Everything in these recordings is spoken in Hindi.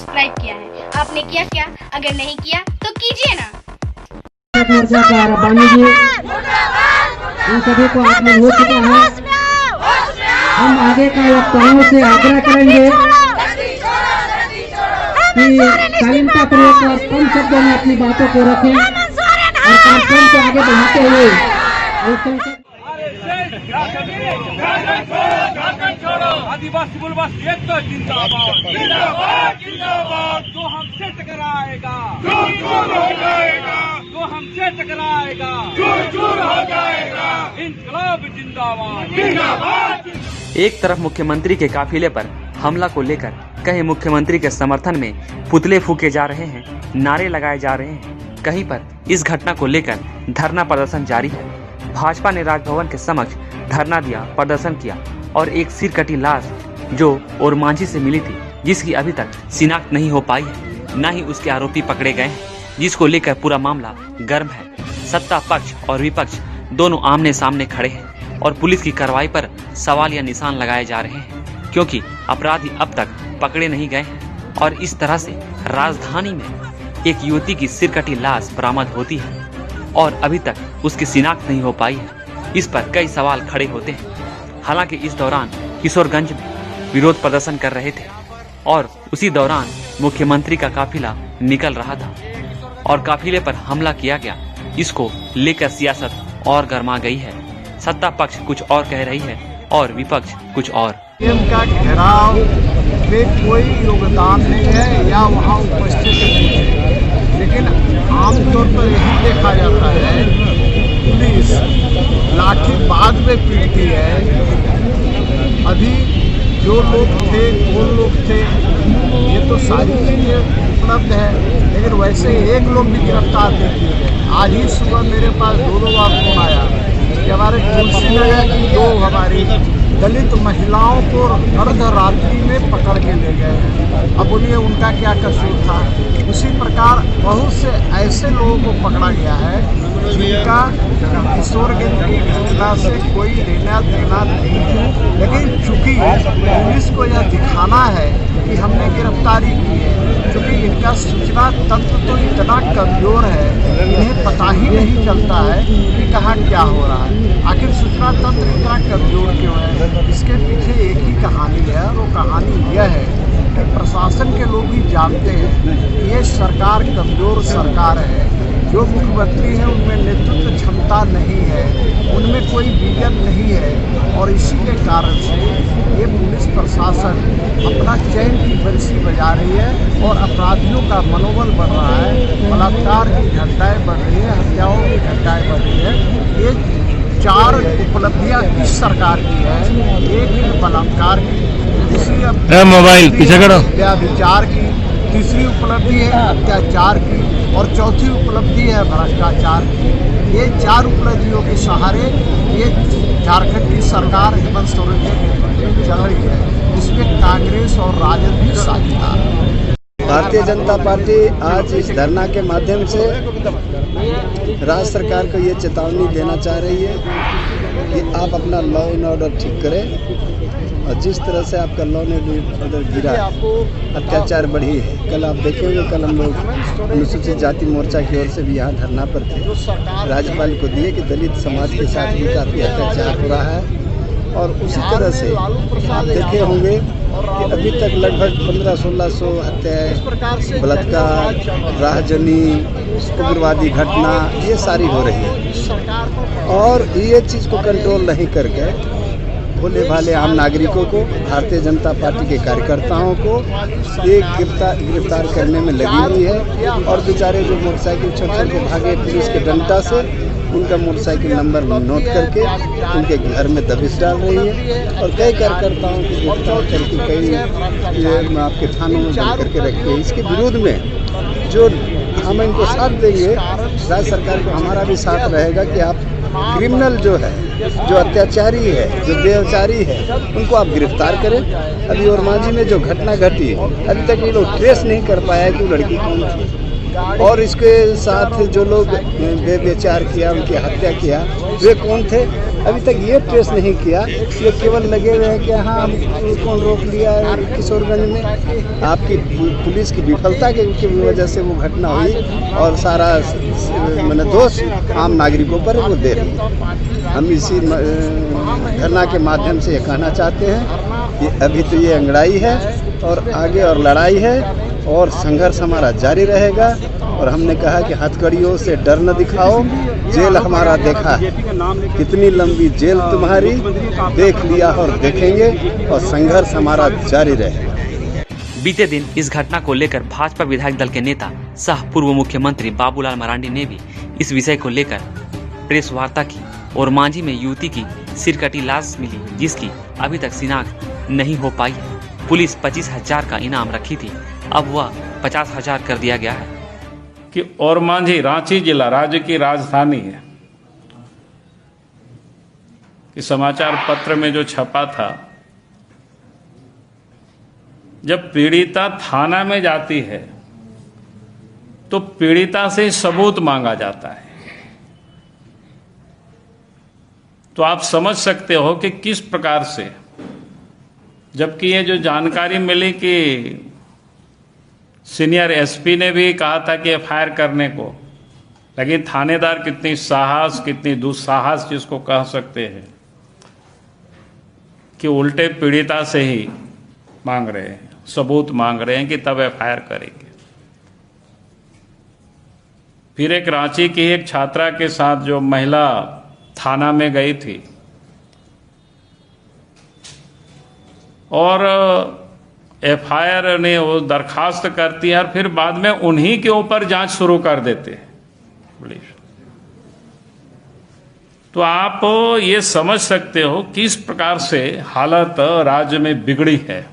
सब्सक्राइब किया है। आपने किया क्या? अगर नहीं किया तो कीजिए ना। इन सभी को आगमन हो चुका है। हम आगे का वक्ताओं से आग्रह करेंगे कि शालीनता पूर्वक और कम शब्दों में अपनी बातों को रखें और कार्यक्रम को आगे बढ़ाते हुए आदिवासी मूलवास एकता जिंदाबाद जिंदाबाद जिंदाबाद। जो हमसे टकराएगा चूर चूर हो जाएगा, जो हमसे टकराएगा चूर चूर हो जाएगा। इंकलाब जिंदाबाद जिंदाबाद। एक तरफ मुख्यमंत्री के काफिले पर हमला को लेकर कहीं मुख्यमंत्री के समर्थन में पुतले फूके जा रहे हैं, नारे लगाए जा रहे हैं, कहीं पर इस घटना को लेकर धरना प्रदर्शन जारी है। भाजपा ने राजभवन के समक्ष धरना दिया, प्रदर्शन किया और एक सिर कटी लाश जो ओरमांझी से मिली थी, जिसकी अभी तक शिनाख्त नहीं हो पाई है, न ही उसके आरोपी पकड़े गए हैं, जिसको लेकर पूरा मामला गर्म है। सत्ता पक्ष और विपक्ष दोनों आमने सामने खड़े हैं और पुलिस की कार्रवाई पर सवाल या निशान लगाए जा रहे हैं, क्योंकि अपराधी अब तक पकड़े नहीं गए हैं। और इस तरह से राजधानी में एक युवती की सिर कटी लाश बरामद होती है और अभी तक उसकी शिनाख्त नहीं हो पाई है। इस पर कई सवाल खड़े होते हैं। हालांकि इस दौरान किशोरगंज में विरोध प्रदर्शन कर रहे थे और उसी दौरान मुख्यमंत्री का काफिला निकल रहा था और काफिले पर हमला किया गया। इसको लेकर सियासत और गर्मा गई है। सत्ता पक्ष कुछ और कह रही है और विपक्ष कुछ और। का घेराव में कोई योगदान नहीं है या वहाँ उपस्थित नहीं है, लेकिन आमतौर पर यही देखा जाता है पुलिस लाठी बाद में पीटती है। अभी जो लोग थे, कौन लोग थे, ये तो सारी चीजें उपलब्ध है, लेकिन वैसे एक लोग भी गिरफ्तार नहीं किए गए। आज ही सुबह मेरे पास दो बार फोन आया कि हमारे तुलसी नगर की दो हमारी दलित महिलाओं को अर्धरात्रि में पकड़ के ले गए हैं। अब बोलिए उनका क्या कसूर था। उसी प्रकार बहुत से ऐसे लोगों को पकड़ा गया है जिनका किशोरगंज की घटना से कोई लेना देना नहीं है, लेकिन चूंकि पुलिस को यह दिखाना है कि हमने गिरफ्तारी की है, क्योंकि इनका सूचना तंत्र तो इतना कमजोर है, इन्हें पता ही नहीं चलता है कि कहाँ क्या हो रहा है। आखिर सूचना तंत्र इतना कमजोर क्यों है? इसके पीछे एक ही कहानी है, और वो कहानी यह है कि प्रशासन के लोग भी जानते हैं कि ये सरकार कमजोर सरकार है। जो मुख्यमंत्री हैं उनमें नेतृत्व क्षमता नहीं है, उनमें कोई विजन नहीं है, और इसी के कारण से ये पुलिस प्रशासन अपना चैन की बंसी बजा रही है और अपराधियों का मनोबल बढ़ रहा है। बलात्कार की घटनाएं बढ़ रही है, हत्याओं की घटनाएं बढ़ रही है। ये 4 उपलब्धियां इस सरकार की है। एक है बलात्कार की, दूसरी मोबाइल पीछे करो व्यभिचार की, तीसरी उपलब्धि है अत्याचार की, और चौथी उपलब्धि है भ्रष्टाचार की। ये 4 उपलब्धियों के सहारे ये झारखंड की सरकार हेमंत सोरेन के नेतृत्व में चल रही है, जिसमें कांग्रेस और राजद भी साझेदार है। भारतीय जनता पार्टी आज इस धरना के माध्यम से राज्य सरकार को ये चेतावनी देना चाह रही है कि आप अपना लॉ एंड ऑर्डर ठीक करें। और जिस तरह से आपका लॉ एंड ऑर्डर गिरा, अत्याचार बढ़ी है। कल आप देखेंगे, कल हम लोग अनुसूचित जाति मोर्चा की ओर से भी यहाँ धरना पर थे, राज्यपाल को दिए कि दलित समाज के साथ भी काफ़ी अत्याचार हो रहा है। और उसी तरह से आप देखे होंगे कि अभी तक लगभग 1500-1600 हत्याएं, बलात्कार, राहजनी, उग्रवादी घटना ये सारी हो रही है। और ये चीज़ को कंट्रोल नहीं करके भोले भाले आम नागरिकों को, भारतीय जनता पार्टी के कार्यकर्ताओं को एक गिरफ्तार करने में लगी हुई है। और बेचारे जो मोटरसाइकिल छोड़ के भागे पुलिस के डंडा से, उनका मोटरसाइकिल नंबर नोट करके उनके घर में दबिश डाल रही है। और कई कार्यकर्ताओं को गिरफ्तार करके कई आपके थानों में बंद करके रखी है। इसके विरोध में जो हम इनको साथ देंगे, राज्य सरकार को हमारा भी साथ रहेगा कि आप क्रिमिनल जो है, जो अत्याचारी है, जो देहचारी है, उनको आप गिरफ्तार करें। अभी ओरमांझी में जो घटना घटी, अभी तक ये लोग ट्रेस नहीं कर पाया कि वो लड़की कौन थी। और इसके साथ जो लोग बेविचार किया, उनकी हत्या किया, वे कौन थे अभी तक ये ट्रेस नहीं किया। ये केवल लगे हुए हैं कि हाँ कौन रोक लिया है किशोरगंज में। आपकी पुलिस की विफलता की वजह से वो घटना हुई और सारा मैंने दोष आम नागरिकों पर वो दे रही है। हम इसी धरना के माध्यम से ये कहना चाहते हैं कि अभी तो ये अंगड़ाई है और आगे और लड़ाई है और संघर्ष हमारा जारी रहेगा। और हमने कहा कि हथकड़ियों से डर न दिखाओ, जेल हमारा देखा है, कितनी लंबी जेल तुम्हारी देख लिया और देखेंगे और संघर्ष हमारा जारी रहेगा। बीते दिन इस घटना को लेकर भाजपा विधायक दल के नेता सह पूर्व मुख्यमंत्री बाबूलाल मरांडी ने भी इस विषय को लेकर प्रेस वार्ता की और मांझी में युवती की सिरकटी लाश मिली, जिसकी अभी तक शिनाख्त नहीं हो पाई है। पुलिस 25,000 का इनाम रखी थी, अब वह 50,000 कर दिया गया है। कि और मांझी रांची जिला राज्य की राजधानी है कि समाचार पत्र में जो छपा था, जब पीड़िता थाना में जाती है तो पीड़िता से सबूत मांगा जाता है। तो आप समझ सकते हो कि किस प्रकार से, जबकि ये जो जानकारी मिली कि सीनियर एसपी ने भी कहा था कि एफआईआर करने को, लेकिन थानेदार कितनी साहस, कितनी दुस्साहस जिसको कह सकते हैं, कि उल्टे पीड़िता से ही मांग रहे हैं, सबूत मांग रहे हैं कि तब एफआईआर करेंगे। फिर एक रांची की एक छात्रा के साथ जो महिला थाना में गई थी और एफआईआर ने वो दरखास्त करती है और फिर बाद में उन्हीं के ऊपर जांच शुरू कर देते हैं पुलिस। तो आप ये समझ सकते हो किस प्रकार से हालत राज्य में बिगड़ी है।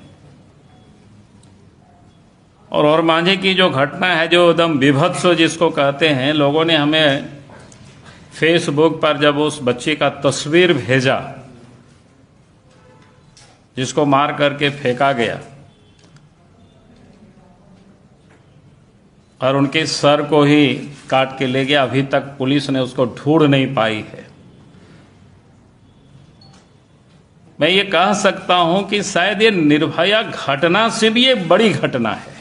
और मांझी की जो घटना है, जो एकदम विभत्स जिसको कहते हैं, लोगों ने हमें फेसबुक पर जब उस बच्ची का तस्वीर भेजा जिसको मार करके फेंका गया और उनके सर को ही काट के ले गया, अभी तक पुलिस ने उसको ढूंढ नहीं पाई है। मैं ये कह सकता हूं कि शायद ये निर्भया घटना से भी ये बड़ी घटना है।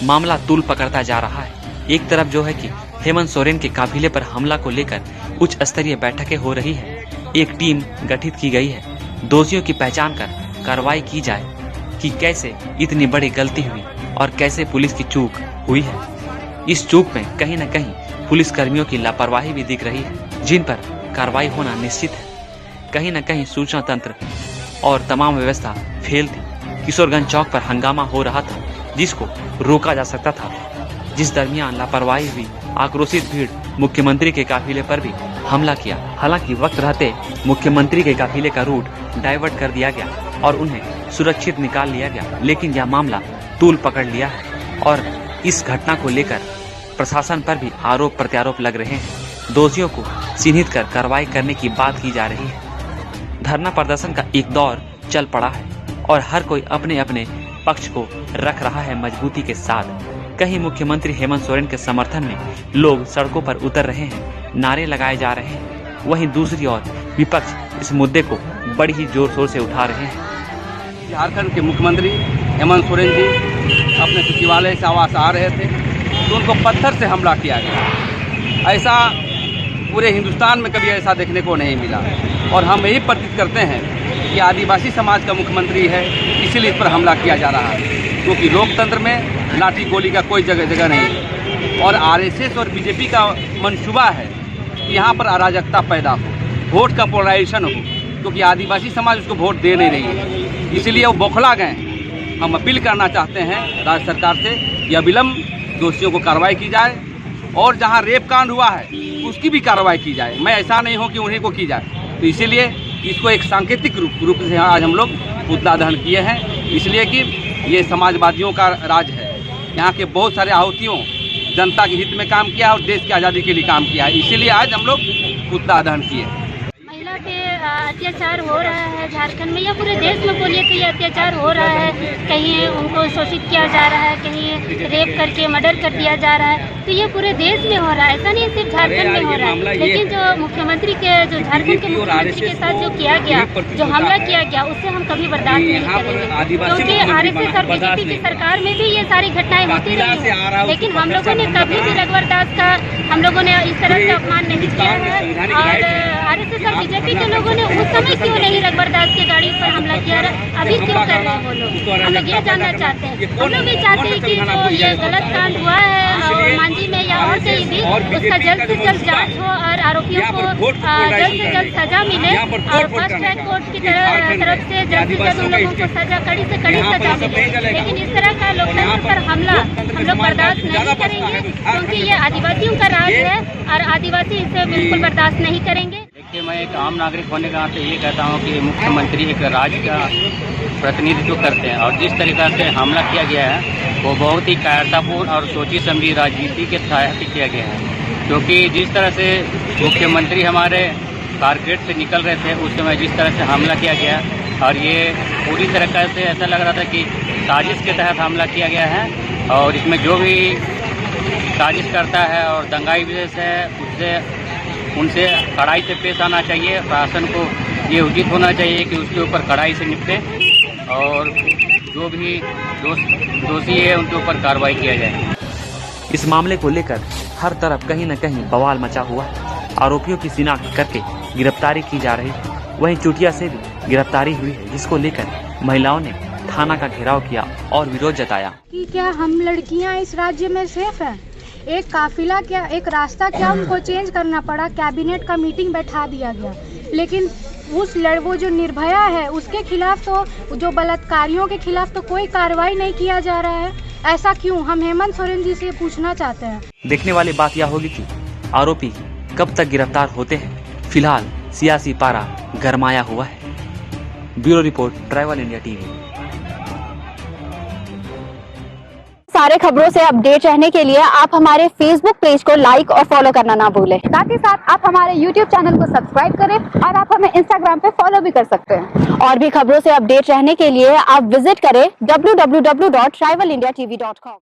मामला तूल पकड़ता जा रहा है। एक तरफ जो है कि हेमंत सोरेन के काफिले पर हमला को लेकर उच्च स्तरीय बैठकें हो रही है, एक टीम गठित की गई है, दोषियों की पहचान कर कार्रवाई की जाए कि कैसे इतनी बड़ी गलती हुई और कैसे पुलिस की चूक हुई है। इस चूक में कहीं न कहीं पुलिस कर्मियों की लापरवाही भी दिख रही है, जिन पर कार्रवाई होना निश्चित है। कहीं न कहीं सूचना तंत्र और तमाम व्यवस्था फेल थी। किशोरगंज चौक पर हंगामा हो रहा था जिसको रोका जा सकता था, जिस दरमियान लापरवाही हुई। आक्रोशित भीड़ मुख्यमंत्री के काफिले पर भी हमला किया। हालांकि वक्त रहते मुख्यमंत्री के काफिले का रूट डाइवर्ट कर दिया गया और उन्हें सुरक्षित निकाल लिया गया, लेकिन यह मामला तूल पकड़ लिया है और इस घटना को लेकर प्रशासन पर भी आरोप प्रत्यारोप लग रहे हैं। दोषियों को चिन्हित कर कार्रवाई करने की बात की जा रही है। धरना प्रदर्शन का एक दौर चल पड़ा है और हर कोई अपने अपने पक्ष को रख रहा है मजबूती के साथ। कहीं मुख्यमंत्री हेमंत सोरेन के समर्थन में लोग सड़कों पर उतर रहे हैं, नारे लगाए जा रहे हैं। वहीं दूसरी ओर विपक्ष इस मुद्दे को बड़ी ही जोर शोर से उठा रहे हैं। झारखंड के मुख्यमंत्री हेमंत सोरेन जी अपने सचिवालय से आवास आ रहे थे तो उनको पत्थर से हमला किया गया। ऐसा पूरे हिंदुस्तान में कभी ऐसा देखने को नहीं मिला और हम यही प्रतीत करते हैं कि आदिवासी समाज का मुख्यमंत्री है, इसीलिए इस पर हमला किया जा रहा है, क्योंकि लोकतंत्र में लाठी गोली का कोई जगह नहीं है। और आरएसएस और बीजेपी का मंसूबा है कि यहाँ पर अराजकता पैदा हो, वोट का पोलराइजेशन हो, क्योंकि आदिवासी समाज उसको वोट दे नहीं रही है, इसीलिए वो बौखला गए। हम अपील करना चाहते हैं राज्य सरकार से कि अविलंब दोषियों को कार्रवाई की जाए और जहाँ रेप कांड हुआ है उसकी भी कार्रवाई की जाए। मैं ऐसा नहीं हो कि उन्हीं को की जाए, तो इसीलिए इसको एक सांकेतिक रूप से आज हम लोग पुतला दहन किए हैं, इसलिए कि ये समाजवादियों का राज है। यहाँ के बहुत सारे आहुतियों जनता के हित में काम किया और देश की आज़ादी के लिए काम किया है, इसीलिए आज हम लोग पुतला दहन किए। महिला के अत्याचार हो रहा है झारखंड में या पूरे देश में बोलिए तो ये अत्याचार हो रहा है। कहीं उनको शोषित किया जा रहा है, कहीं रेप करके मर्डर कर दिया जा रहा है, तो ये पूरे देश में हो रहा है, ऐसा नहीं सिर्फ झारखंड में हो रहा है। लेकिन जो मुख्यमंत्री के जो झारखंड के मुख्यमंत्री के साथ जो किया गया, जो हमला किया गया, उससे हम कभी बर्दाश्त नहीं करेंगे, क्योंकि आरएसएस और बीजेपी की सरकार में भी ये सारी घटनाएं होती रही हैं। लेकिन हम लोगों ने कभी भी रघुवर दास का हम लोगों ने इस तरह से अपमान नहीं किया है। और आरएसएस और बीजेपी के लोगों ने उस समय क्यों नहीं रघुवर दास की गाड़ी पर हमला किया, अभी क्यों कर रहे हैं वो लोग? हम लोग ये जानना चाहते हैं। हम लोग भी चाहते हैं कि जो ये गलत कांड हुआ है मांझी में या और कहीं भी, उसका जल्द से जल्द जांच हो और आरोपियों को जल्द से जल्द सजा मिले और फास्ट ट्रैक कोर्ट की तरफ से जल्द से जल्द उन लोगों को सजा, कड़ी से कड़ी सजा मिले। लेकिन इस तरह का लोकतंत्र पर हमला हम लोग बर्दाश्त नहीं करेंगे, क्योंकि ये आदिवासियों का राज है और आदिवासी इसे बिल्कुल बर्दाश्त नहीं करेंगे। देखिए, मैं एक आम नागरिक होने के नाते ये कहता हूँ कि मुख्यमंत्री एक राज्य का प्रतिनिधित्व करते हैं और जिस तरीका से हमला किया गया है वो बहुत ही कायरतापूर्ण और सोची समझी राजनीति के तहत किया गया है। क्योंकि जिस तरह से मुख्यमंत्री हमारे कारगेट से निकल रहे थे उस समय जिस तरह से हमला किया गया, और ये पूरी तरह से ऐसा लग रहा था कि साजिश के तहत हमला किया गया है। और इसमें जो भी साजिश करता है और दंगाई विशेष है उनसे कड़ाई से पेश आना चाहिए। प्रशासन को ये उचित होना चाहिए कि उसके ऊपर कड़ाई से निपटे और जो भी दोषी है उनके ऊपर कार्रवाई किया जाए। इस मामले को लेकर हर तरफ कहीं न कहीं बवाल मचा हुआ है। आरोपियों की शिनाख्त करके गिरफ्तारी की जा रही है। वहीं चुटिया से भी गिरफ्तारी हुई है, जिसको लेकर महिलाओं ने थाना का घेराव किया और विरोध जताया कि क्या हम लड़कियां इस राज्य में सेफ हैं? एक काफिला क्या, एक रास्ता क्या उनको चेंज करना पड़ा, कैबिनेट का मीटिंग बैठा दिया गया। लेकिन वो जो निर्भया है उसके खिलाफ तो, जो बलात्कारियों के खिलाफ तो कोई कार्रवाई नहीं किया जा रहा है। ऐसा क्यों? हम हेमंत सोरेन जी से पूछना चाहते हैं। देखने वाली बात यह होगी कि आरोपी कब तक गिरफ्तार होते हैं। फिलहाल सियासी पारा गरमाया हुआ है। Bureau report, travel India TV. सारे खबरों से अपडेट रहने के लिए आप हमारे फेसबुक पेज को लाइक और फॉलो करना ना भूलें। साथ ही साथ आप हमारे यूट्यूब चैनल को सब्सक्राइब करें और आप हमें इंस्टाग्राम पे फॉलो भी कर सकते हैं। और भी खबरों से अपडेट रहने के लिए आप विजिट करें www.trivalindiatv.com।